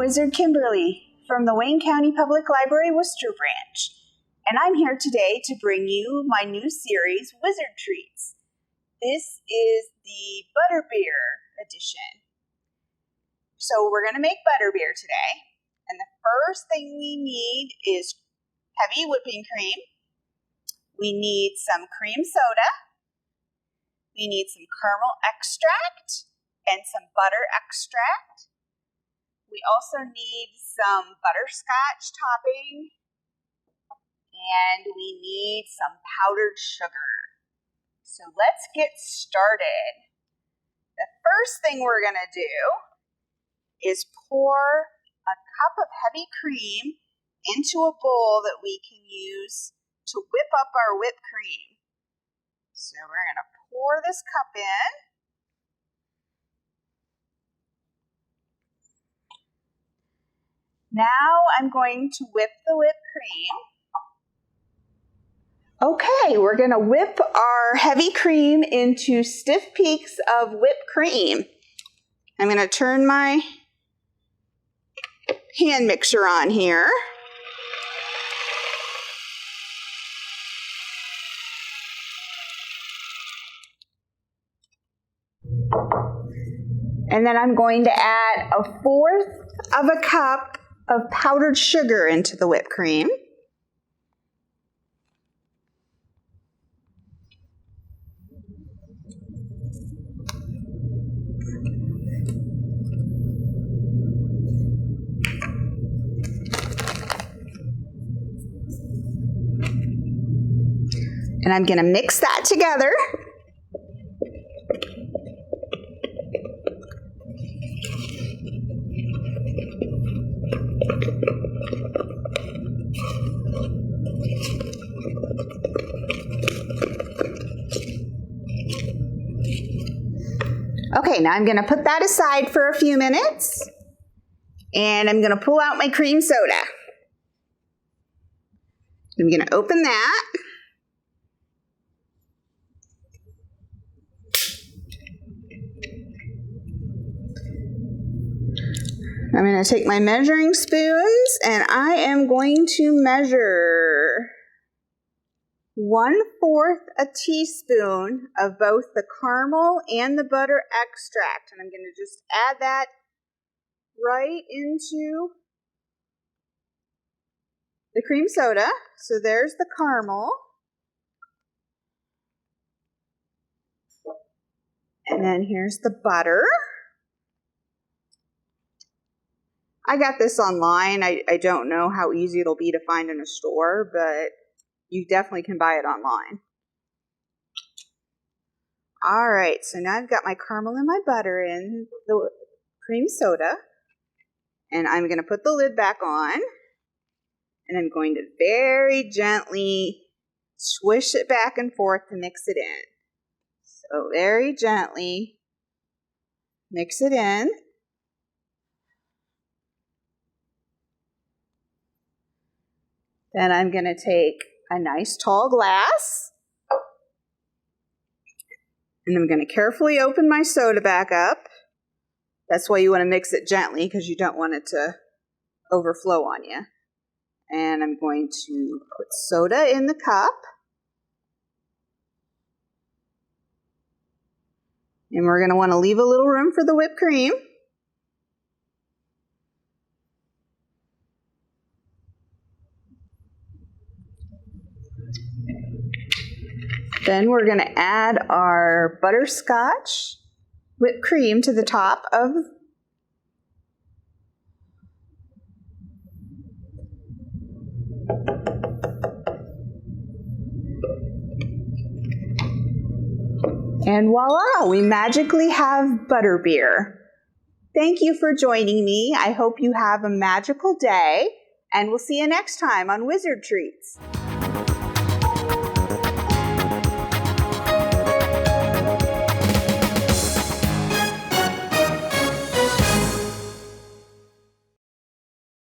Wizard Kimberly from the Wayne County Public Library, Worcester branch, and I'm here today to bring you my new series, Wizard Treats. This is the Butterbeer edition. So we're going to make butterbeer today, and the first thing we need is heavy whipping cream. We need some cream soda. We need some caramel extract and some butter extract. We also need some butterscotch topping, and we need some powdered sugar. So let's get started. The first thing we're going to do is pour a cup of heavy cream into a bowl that we can use to whip up our whipped cream. So we're going to pour this cup in. Now I'm going to whip the whipped cream. Okay, we're going to whip our heavy cream into stiff peaks of whipped cream. I'm going to turn my hand mixer on here. And then I'm going to add 1/4 of a cup of powdered sugar into the whipped cream. And I'm going to mix that together. Okay, now I'm going to put that aside for a few minutes, and I'm going to pull out my cream soda. I'm going to open that. I'm going to take my measuring spoons, and I am going to measure 1/4 a teaspoon of both the caramel and the butter extract. And I'm going to just add that right into the cream soda. So there's the caramel. And then here's the butter. I got this online. I don't know how easy it'll be to find in a store, but you definitely can buy it online. All right, so now I've got my caramel and my butter in the cream soda, and I'm going to put the lid back on, and I'm going to very gently swish it back and forth to mix it in. So very gently mix it in. Then I'm going to take a nice tall glass, and I'm going to carefully open my soda back up. That's why you want to mix it gently, because you don't want it to overflow on you. And I'm going to put soda in the cup. And we're going to want to leave a little room for the whipped cream. Then we're going to add our butterscotch whipped cream to the top of and voila, we magically have butterbeer. Thank you for joining me. I hope you have a magical day, and we'll see you next time on Wizard Treats.